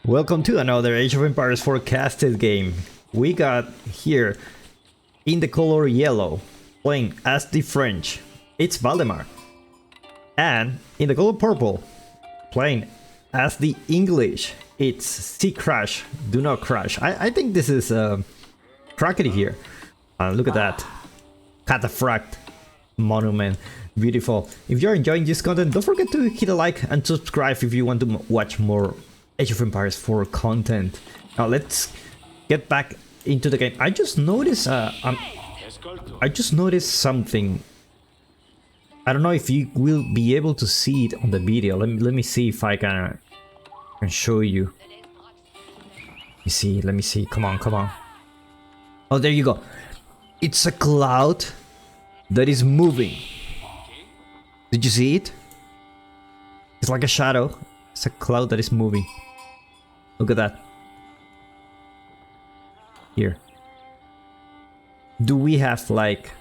Welcome to another Age of Empires forecasted game. We got here in the color yellow, playing as the French, it's Valdemar. And in the color purple, playing as the English, it's Sea Crash, Do Not Crash. I think this is Crackety here. Look at that. Cataphract monument. Beautiful. If you're enjoying this content, don't forget to hit a like and subscribe if you want to watch more Age of Empires 4 content. Now let's get back into the game. I just noticed something. I don't know if you will be able to see it on the video. Let me see if I can show you. Let me see. Come on. Oh, there you go. It's a cloud that is moving. Did you see it? It's like a shadow. It's a cloud that is moving. Look at that. Here. Do we have like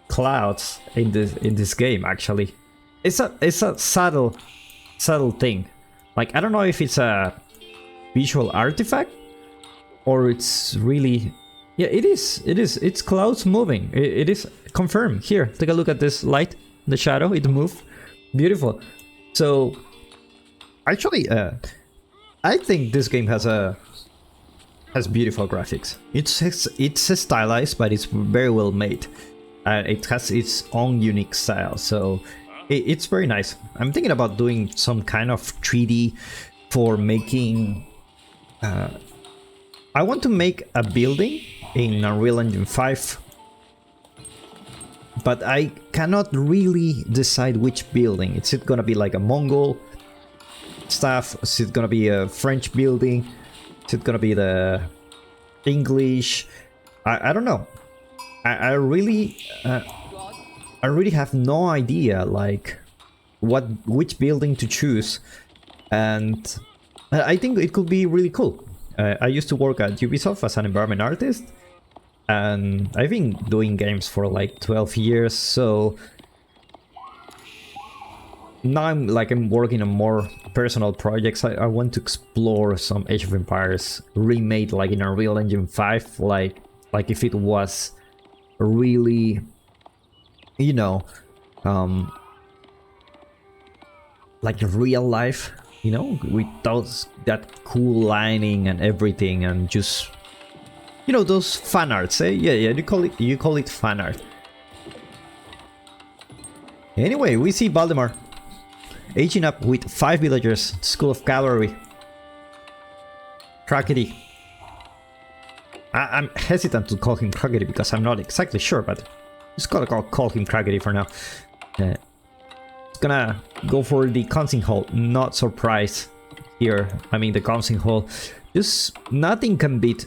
clouds in this game? Actually, it's a subtle thing. Like, I don't know if it's a visual artifact or it's really. Yeah, it is. It's clouds moving. It is confirmed. Here, take a look at this light. The shadow, it moved. Beautiful. So actually, I think this game has beautiful graphics. It's stylized, but it's very well made. It has its own unique style, so it's very nice. I'm thinking about doing some kind of 3D for making. I want to make a building in Unreal Engine 5. But I cannot really decide which building. Is it gonna be like a Mongol stuff? Is it gonna be a French building? Is it gonna be the English? I don't know. I really have no idea like which building to choose, and I think it could be really cool. I used to work at Ubisoft as an environment artist. And I've been doing games for like 12 years, so now I'm working on more personal projects. I want to explore some Age of Empires remade like in Unreal Engine 5, like if it was really, you know, like real life, you know, with that cool lighting and everything, and just, you know, those fan arts, eh? Yeah, you call it fan art. Anyway, we see Valdemar aging up with 5 villagers, School of Cavalry. Crackety. I'm hesitant to call him Crackety because I'm not exactly sure, but just gotta call him Crackety for now. Gonna go for the Council Hall. Not surprised here. I mean, the Council Hall, just nothing can beat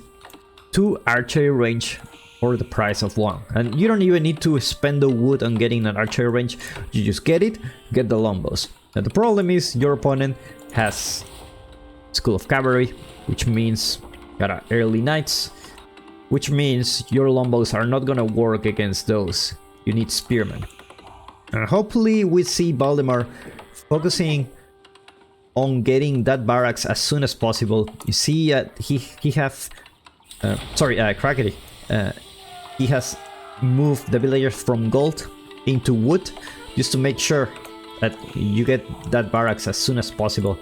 2 archery range for the price of 1, and you don't even need to spend the wood on getting an archery range. You just get the longbows. Now the problem is your opponent has School of Cavalry, which means got early knights, which means your longbows are not gonna work against those. You need spearmen, and hopefully we see Valdemar focusing on getting that barracks as soon as possible. You see, he have. Crackety. He has moved the villagers from gold into wood just to make sure that you get that barracks as soon as possible.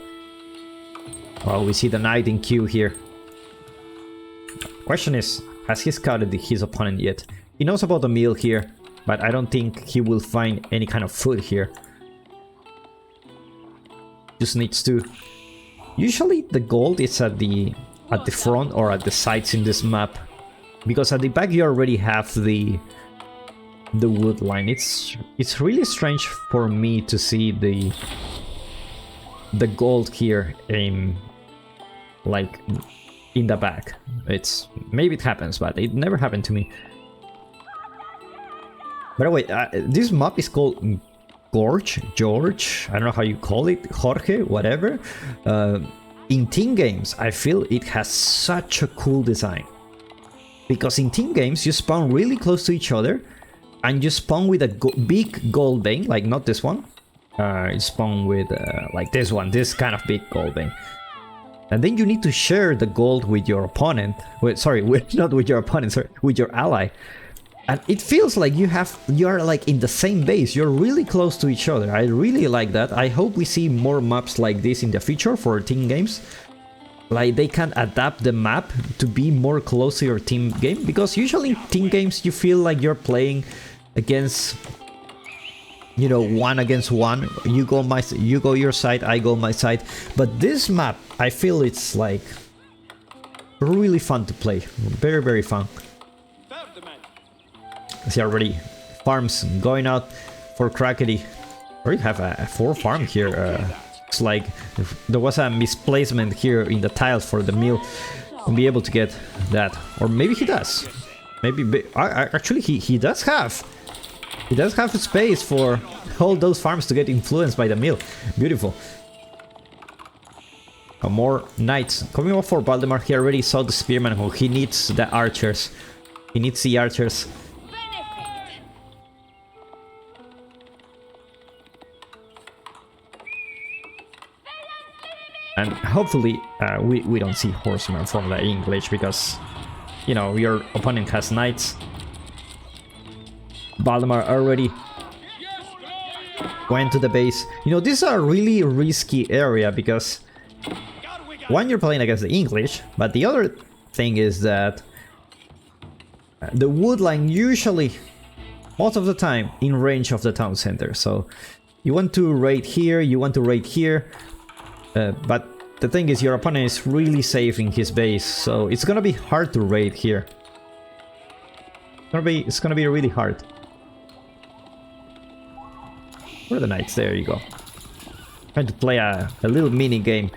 Well, we see the knight in queue here. Question is, has he scouted his opponent yet? He knows about the meal here, but I don't think he will find any kind of food here. Just needs to. Usually the gold is at the front or at the sides in this map, because at the back you already have the wood line. It's really strange for me to see the gold here in the back. It's maybe it happens, but it never happened to me. By the way, this map is called George. I don't know how you call it, Jorge, whatever. In team games, I feel it has such a cool design. Because in team games, you spawn really close to each other, and you spawn with a big gold vein, like not this one. You spawn with like this one, this kind of big gold vein. And then you need to share the gold with your opponent. Sorry, not with your opponent, sorry, with your ally. And it feels like you're like in the same base. You're really close to each other. I really like that. I hope we see more maps like this in the future for team games. Like they can adapt the map to be more close to your team game. Because usually in team games you feel like you're playing against, you know, 1 against 1. You go your side, I go my side. But this map, I feel it's like really fun to play. Very, very fun. See already farms going out for Crackety. We have a 4 farm here. It's like there was a misplacement here in the tiles for the mill. And be able to get that, or maybe he does. Maybe actually he does have. He does have space for all those farms to get influenced by the mill. Beautiful. More knights coming up for Valdemar. He already saw the spearman. Oh, he needs the archers. He needs the archers. And hopefully we don't see horsemen from the English, because, you know, your opponent has knights. Valdemar already went to the base. You know, this is a really risky area because, one, you're playing against the English, but the other thing is that the wood line usually, most of the time, in range of the town center. So you want to raid here, you want to raid here. But the thing is, your opponent is really safe in his base, so it's gonna be hard to raid here. It's gonna be really hard. Where are the knights? There you go. Trying to play a little mini game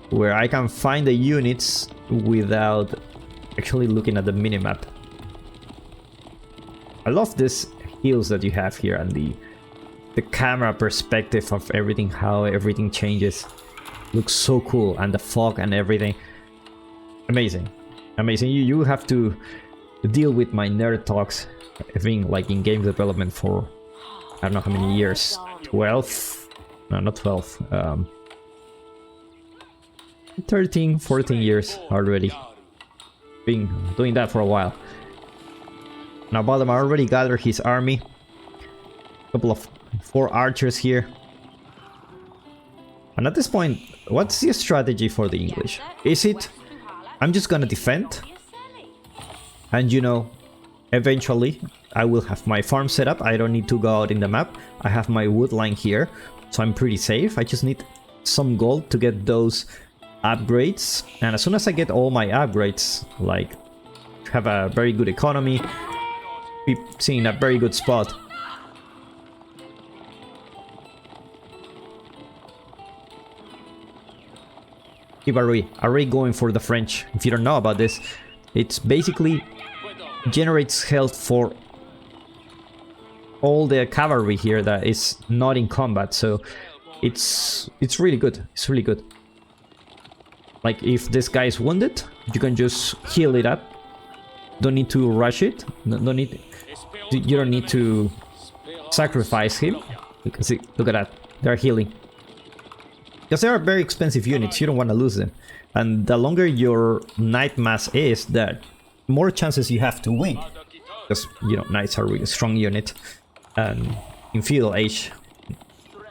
where I can find the units without actually looking at the minimap. I love these hills that you have here and the camera perspective of everything, how everything changes. Looks so cool, and the fog and everything. Amazing. Amazing. You have to deal with my nerd talks. I've been like in game development for I don't know how many years. 12? No, not 12. 13, 14 years already. Been doing that for a while. Now Valdemar already gathered his army. Couple of 4 archers here. And at this point, what's the strategy for the English? Is it, I'm just gonna defend, and you know, eventually I will have my farm set up. I don't need to go out in the map. I have my wood line here, so I'm pretty safe. I just need some gold to get those upgrades, and as soon as I get all my upgrades, like have a very good economy, be seeing a very good spot. Keep array going for the French. If you don't know about this, it's basically generates health for all the cavalry here that is not in combat. So it's really good. It's really good. Like if this guy is wounded, you can just heal it up. Don't need to rush it. You don't need to sacrifice him. You can see, look at that. They're healing. Because they are very expensive units, you don't want to lose them. And the longer your knight mass is, the more chances you have to win. Because, you know, knights are a really strong unit. And in feudal age,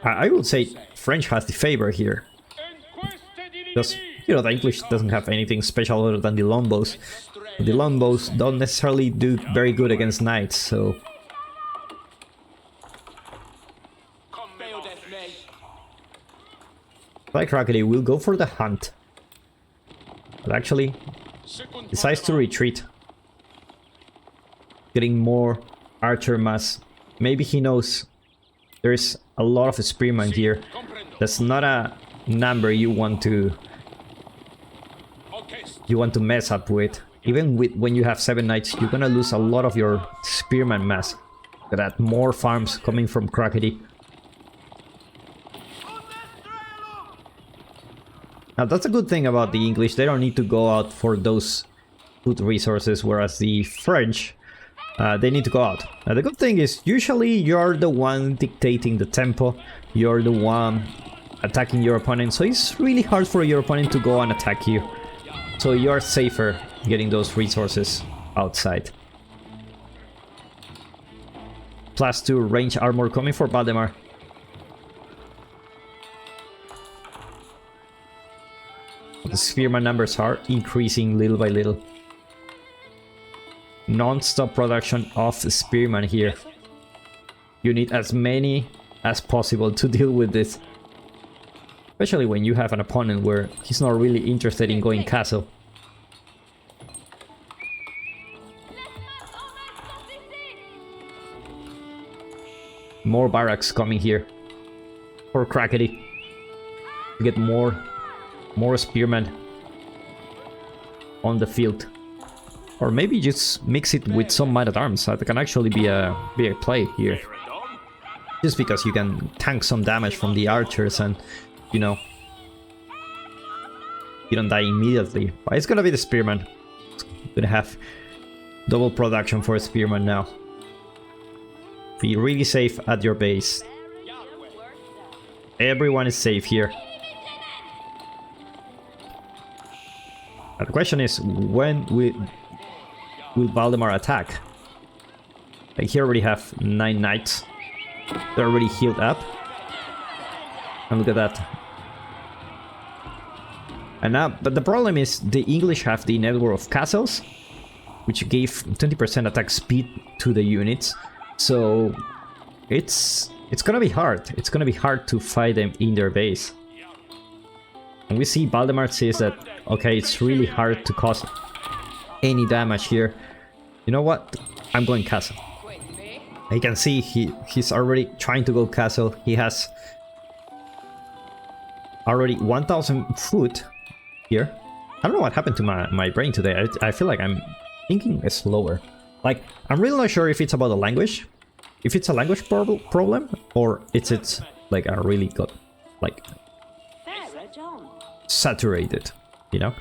I would say French has the favor here. Because, you know, the English doesn't have anything special other than the longbows. The longbows don't necessarily do very good against knights, so... Like Rockety will go for the hunt, but actually decides to retreat, getting more archer mass. Maybe he knows there's a lot of spearmen here. That's not a number you want to mess up with. Even when you have 7 knights, you're gonna lose a lot of your spearman mass. Look at that, more farms coming from Crackety. Now that's a good thing about the English, they don't need to go out for those food resources, whereas the French, they need to go out. Now the good thing is, usually you're the one dictating the tempo, you're the one attacking your opponent, so it's really hard for your opponent to go and attack you. So you're safer getting those resources outside. +2 range armor coming for Valdemar. The Spearman numbers are increasing little by little. Non-stop production of Spearman here. You need as many as possible to deal with this. Especially when you have an opponent where he's not really interested in going castle. More barracks coming here for Crackety to get more spearmen on the field, or maybe just mix it with some man-at-arms. That can actually be a play here, just because you can tank some damage from the archers and, you know, you don't die immediately. But it's gonna be the spearman. It's gonna have double production for a spearman now. Be really safe at your base. Everyone is safe here. And the question is, when will Valdemar attack? Like, he already have 9 knights. They're already healed up. And look at that. And now, but the problem is the English have the network of castles, which gave 20% attack speed to the units. So it's gonna be hard. It's gonna be hard to fight them in their base. And we see Valdemar says that, okay, it's really hard to cause any damage here. You know what? I'm going castle. You can see he's already trying to go castle. He has already 1,000 foot here. I don't know what happened to my brain today. I feel like I'm thinking slower. Like, I'm really not sure if it's about the language, if it's a language problem, or it's like a really good, like, saturated, you know?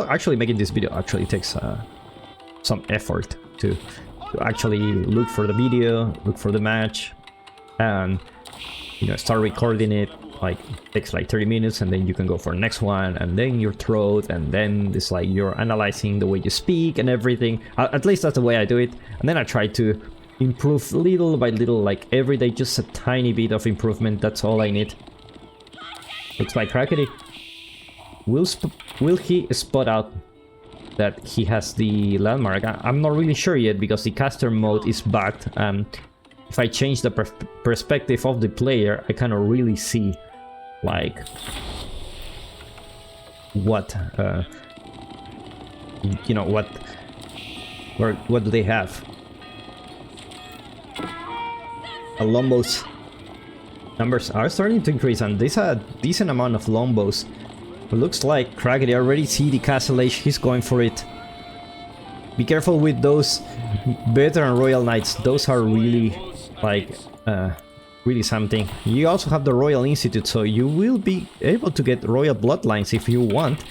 Actually making this video actually takes some effort to actually look for the video, look for the match, and, you know, start recording it. Like, it takes like 30 minutes, and then you can go for the next one, and then your throat, and then it's like you're analyzing the way you speak and everything. At least that's the way I do it. And then I try to improve little by little, like every day, just a tiny bit of improvement. That's all I need. Looks like Crackety. Will he spot out that he has the landmark? I'm not really sure yet, because the caster mode is bugged. If I change the perspective of the player, I cannot really see, like, what you know, what do they have. Longbows numbers are starting to increase, and there's a decent amount of longbows. It looks like Crackety already see the castle age. He's going for it. Be careful with those veteran royal knights. Those are really, like, really something. You also have the Royal Institute, so you will be able to get royal bloodlines if you want,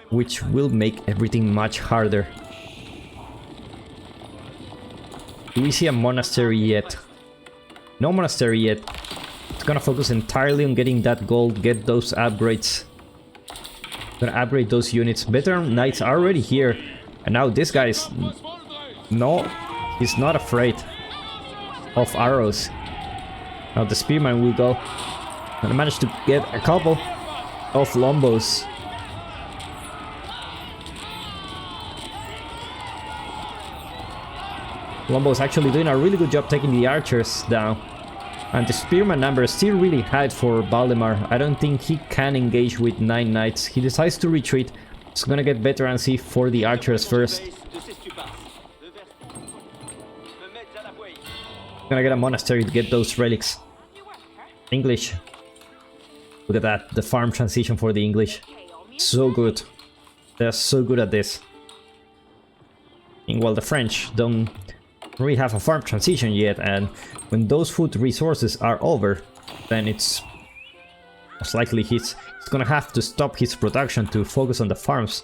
which will make everything much harder. Do we see a monastery yet? No monastery yet. It's gonna focus entirely on getting that gold, get those upgrades. Gonna upgrade those units. Veteran knights are already here, and now this guy is... No, he's not afraid of arrows. Now the spearman will go, and I managed to get a couple of longbows. Longbows actually doing a really good job taking the archers down. And the spearman number is still really high for Valdemar. I don't think he can engage with 9 knights. He decides to retreat. He's gonna get veterancy for the archers first. Gonna get a monastery to get those relics. English. Look at that, the farm transition for the English. So good. They're so good at this. And while the French don't really have a farm transition yet, and when those food resources are over, then it's most likely he's gonna have to stop his production to focus on the farms.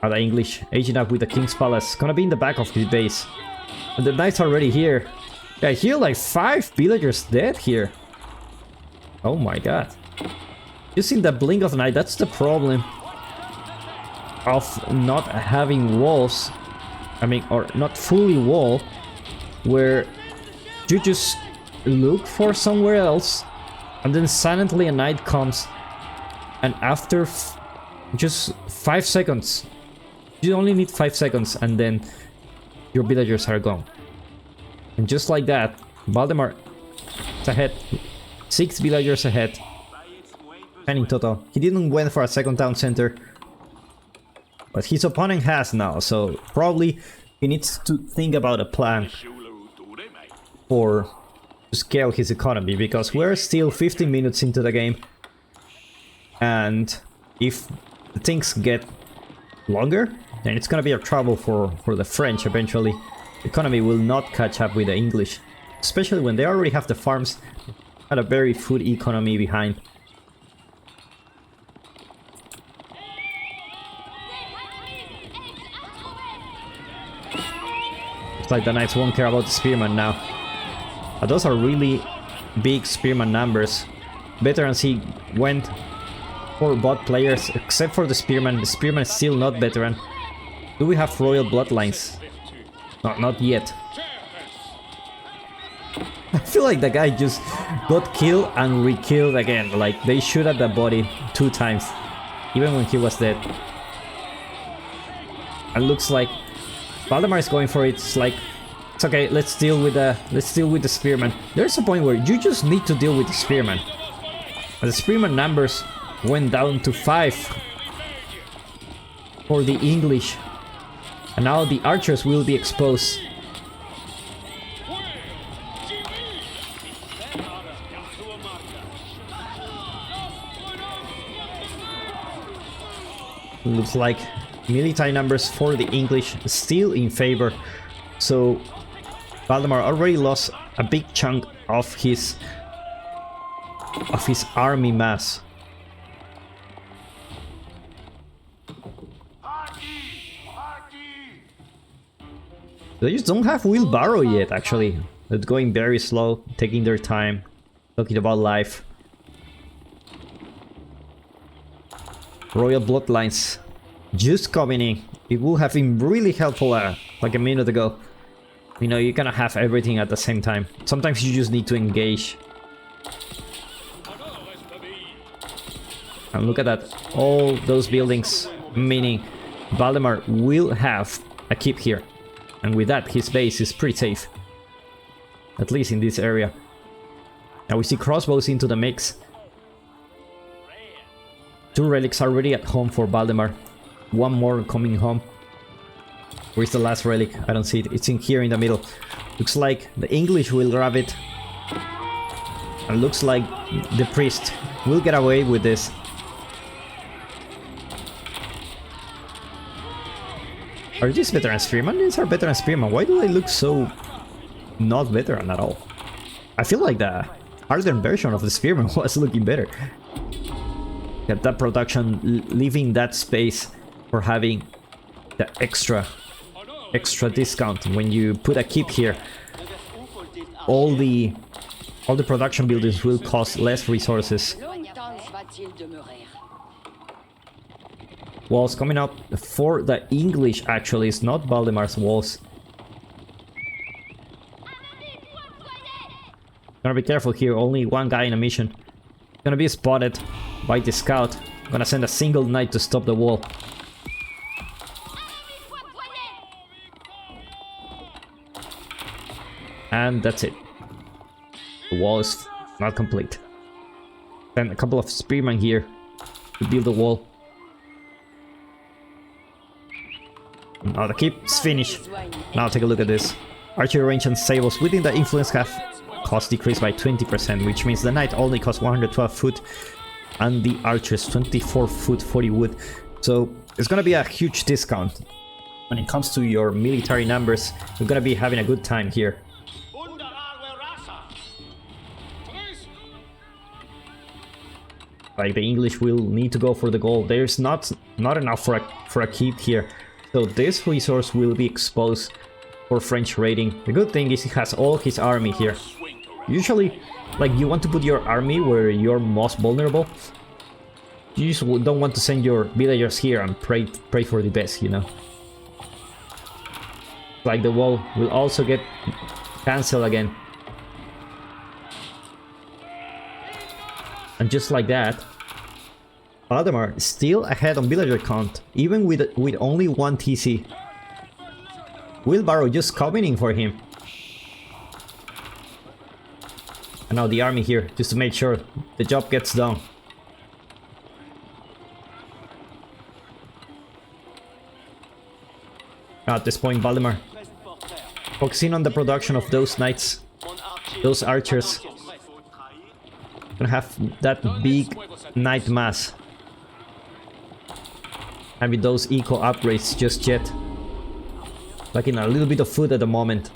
Are the English aging up with the King's Palace? Gonna be in the back of his base. And the knight's already here. Yeah, I hear like 5 villagers dead here. Oh my god. Using the blink of an eye, that's the problem of not having walls. I mean, or not fully wall, where you just look for somewhere else, and then silently a knight comes, and after just 5 seconds, you only need 5 seconds, and then your villagers are gone. And just like that, Valdemar is ahead. 6 villagers ahead. 10 in total. He didn't went for a second town center, but his opponent has now, so probably he needs to think about a plan for to scale his economy, because we're still 15 minutes into the game, and if things get longer, then it's gonna be a trouble for the French eventually. The economy will not catch up with the English, especially when they already have the farms and a very food economy behind. It's like the knights won't care about the spearmen now. But those are really big spearman numbers. Veterans, he went for bot players, except for the spearman. The spearman is still not veteran. Do we have royal bloodlines? No, not yet. I feel like the guy just got killed and re-killed again. Like, they shoot at the body 2 times, even when he was dead. And looks like Valdemar is going for it. It's like, it's okay, let's deal with the spearman. There's a point where you just need to deal with the spearman. And the spearman numbers went down to 5 for the English. And now the archers will be exposed. Looks like military numbers for the English still in favor. So Valdemar already lost a big chunk of his army mass. They just don't have wheelbarrow yet, actually. They're going very slow, taking their time, talking about life. Royal bloodlines just coming in. It would have been really helpful like a minute ago. You know, you're gonna have everything at the same time. Sometimes you just need to engage. And look at that. All those buildings, meaning Valdemar will have a keep here. And with that, his base is pretty safe. At least in this area. Now we see crossbows into the mix. 2 relics already at home for Valdemar. 1 more coming home. Where's the last relic? I don't see it. It's in here in the middle. Looks like the English will grab it. And looks like the priest will get away with this. Are these veteran spearmen? These are veteran spearmen. Why do they look so not veteran at all? I feel like the hardened version of the spearman was looking better. Get that production, leaving that space for having the extra discount. When you put a keep here, all the production buildings will cost less resources. Walls coming up for the English, actually. It's not Valdemar's walls. Gotta be careful here, only 1 guy in a mission. Gonna be spotted by the scout. Gonna send a single knight to stop the wall. And that's it. The wall is not complete. Then a couple of spearmen here to build the wall. Now the keep is finished. Now take a look at this. Archery range and sables within the influence have cost decreased by 20%, which means the knight only costs 112 foot and the archers 24 foot 40 wood. So it's gonna be a huge discount. When it comes to your military numbers, you're gonna be having a good time here. Like, the English will need to go for the gold. There's not enough for a keep here. So this resource will be exposed for French raiding. The good thing is he has all his army here. Usually, like, you want to put your army where you're most vulnerable. You just don't want to send your villagers here and pray for the best, you know. Like the wall will also get cancelled again. And just like that, Valdemar is still ahead on villager count, even with only 1 TC. Wheelbarrow just coming in for him. And now the army here, just to make sure the job gets done. Now at this point, Valdemar focusing on the production of those knights, those archers. Gonna have that big knight mass. And with those eco upgrades just yet. Lacking a little bit of food at the moment.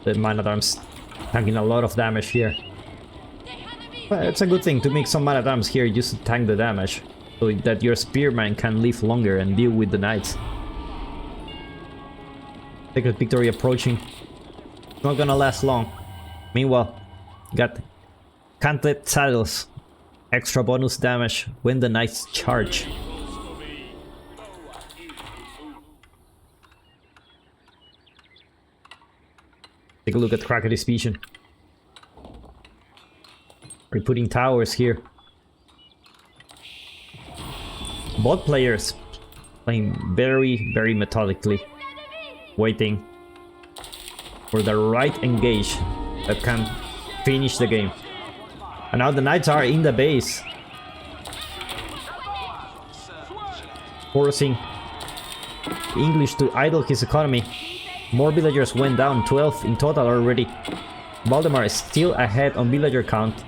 The man-at-arms tanking a lot of damage here. But it's a good thing to make some man-at-arms here just to tank the damage, so that your spearman can live longer and deal with the knights. Sacred Victory approaching. Not gonna last long. Meanwhile, got Cantlet Saddles. Extra bonus damage when the knights charge. Take a look at Crackety's vision. We're putting towers here. Both players playing very methodically, waiting for the right engage that can finish the game. And now the knights are in the base, forcing the English to idle his economy. More villagers went down, 12 in total already. Valdemar is still ahead on villager count.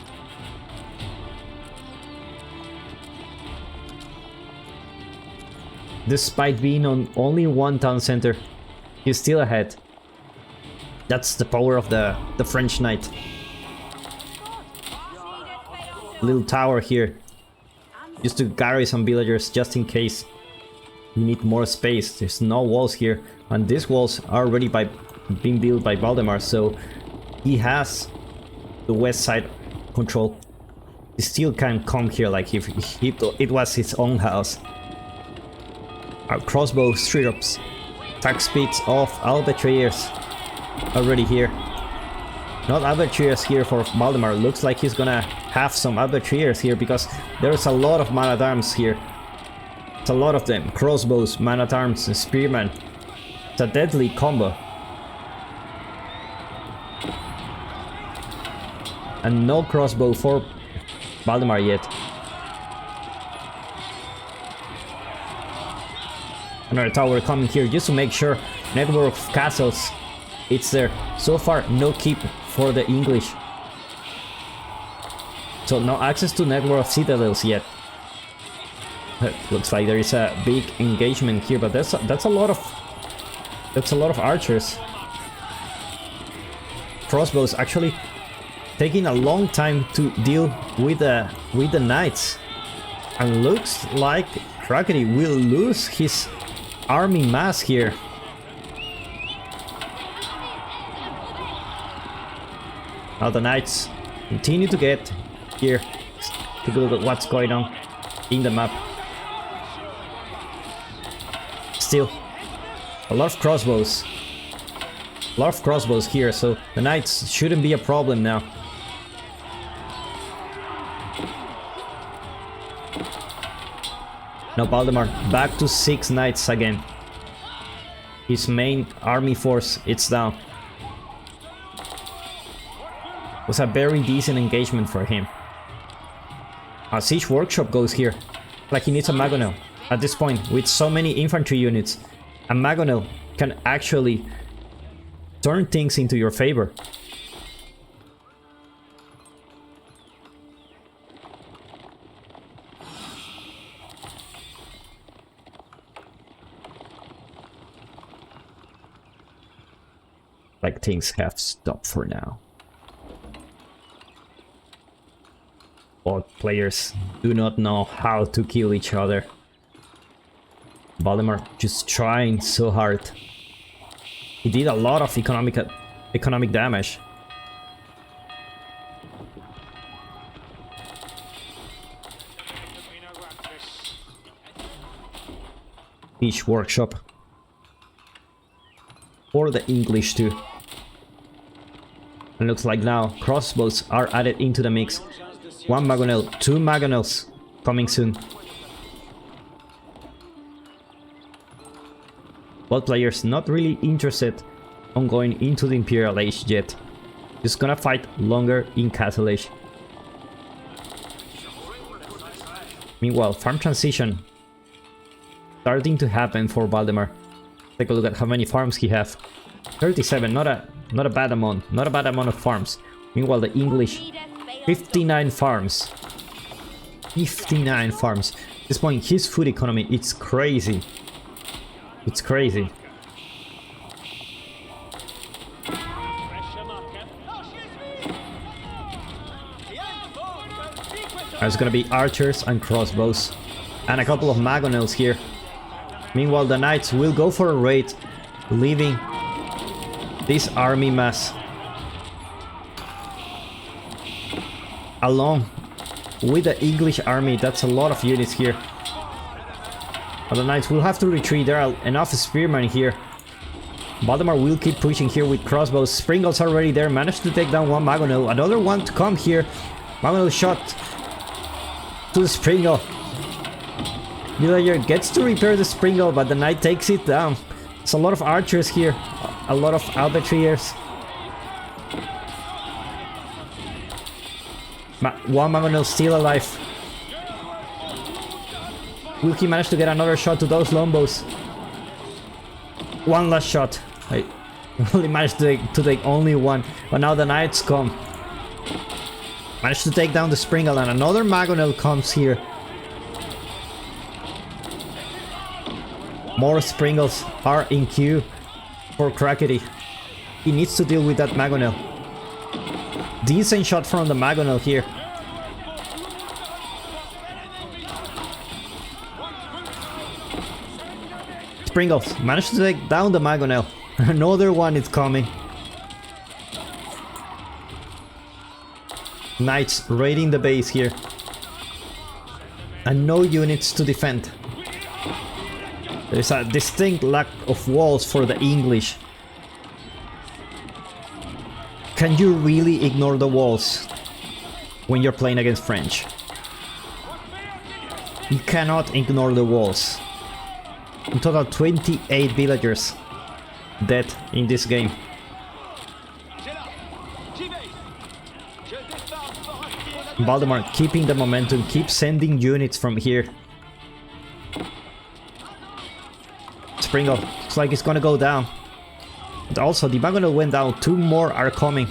Despite being on only 1 town center, he's still ahead. That's the power of the French knight. Little tower here, just to carry some villagers, just in case you need more space. There's no walls here, and these walls are already being built by Valdemar, so he has the west side control. He still can come here like if it was his own house. Our crossbow stirrups, attack speeds of all betrayers already here. Not archers here for Valdemar. Looks like he's gonna have some archers here because there's a lot of man-at-arms here. It's a lot of them. Crossbows, man-at-arms, and spearmen. It's a deadly combo. And no crossbow for Valdemar yet. Another tower coming here just to make sure network of castles, it's there. So far, no keep for the English. So no access to network of citadels yet. Looks like there is a big engagement here, but that's a lot of archers. Crossbows actually taking a long time to deal with the knights, and looks like Crackety will lose his army mass here. Now the knights continue to get here. Take a look at what's going on in the map. Still, a lot of crossbows. A lot of crossbows here, so the knights shouldn't be a problem now. Now Valdemar back to 6 knights again. His main army force, it's down. Was a very decent engagement for him. A siege workshop goes here. Like he needs a Magonel. At this point, with so many infantry units, a Magonel can actually turn things into your favor. like things have stopped for now. Both players do not know how to kill each other. Valdemar just trying so hard. He did a lot of economic damage. Each workshop. For the English too. And looks like now crossbows are added into the mix. 1 Magonel, 2 Magonels coming soon. Both players not really interested on going into the Imperial Age yet. Just gonna fight longer in Castle Age. Meanwhile, farm transition starting to happen for Valdemar. Take a look at how many farms he have. 37, not a bad amount. Not a bad amount of farms. Meanwhile, the English 59 farms. 59 farms. At this point, his food economy, it's crazy. It's crazy. There's gonna be archers and crossbows. And a couple of Magonels here. Meanwhile, the knights will go for a raid, leaving this army mass along with the English army. That's a lot of units here. But the knights will have to retreat. There are enough spearmen here. Valdemar will keep pushing here with crossbows. Springles already there. Managed to take down 1 Magonel. Another one to come here. Magonel shot to the Springle. Villager gets to repair the Springle, but the knight takes it down. There's a lot of archers here. A lot of Albertriers. 1 Magonel still alive. Will he manage to get another shot to those Lombos? One last shot. I only managed to take only one, but now the knights come. Managed to take down the Springle, and another Magonel comes here. More Springles are in queue for Crackety. He needs to deal with that Magonel. Decent shot from the Magonel here. Springles managed to take down the Magonel. Another one is coming. Knights raiding the base here. And no units to defend. There's a distinct lack of walls for the English. Can you really ignore the walls when you're playing against French? You cannot ignore the walls. In total, 28 villagers dead in this game. Valdemar keeping the momentum, keep sending units from here. Springle, looks like it's gonna go down. But also, the Magonel went down, 2 more are coming.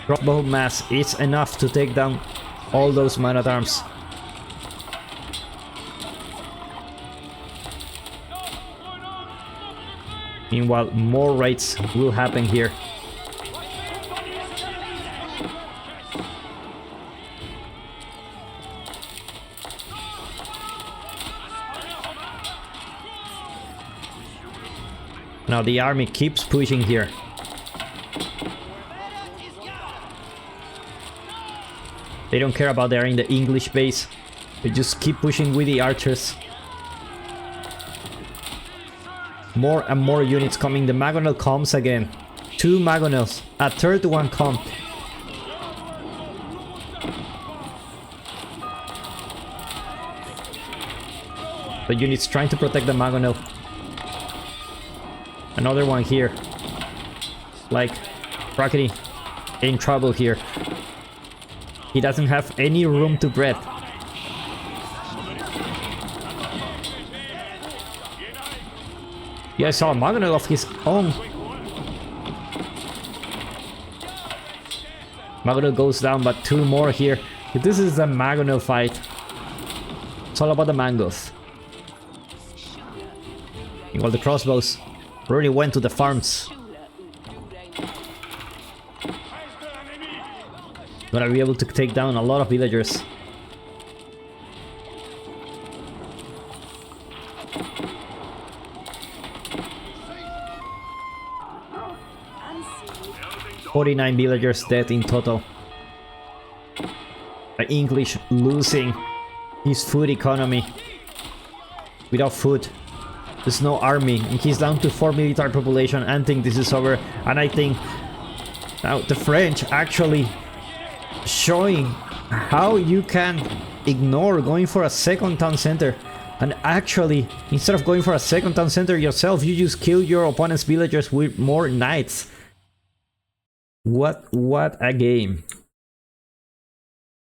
Crossbow mass is enough to take down all those man-at-arms. Meanwhile, more raids will happen here. Now the army keeps pushing here. They don't care about they're in the English base. They just keep pushing with the archers. More and more units coming. The Magonel comes again. 2 Magonels. A third one come. The units trying to protect the Magonel. Another one here. Like, Crackety in trouble here. He doesn't have any room to breathe. Yeah, I saw a Magonel of his own. Magonel goes down, but 2 more here. This is a Magonel fight. It's all about the mangoes. While the crossbows already went to the farms. Gonna be able to take down a lot of villagers. "49 villagers dead in total. The English losing his food economy. Without food, there's no army, and he's down to 4 military population. I think this is over, and I think now the French actually showing how you can ignore going for a second town center, and actually instead of going for a second town center yourself, you just kill your opponent's villagers with more knights. What a game.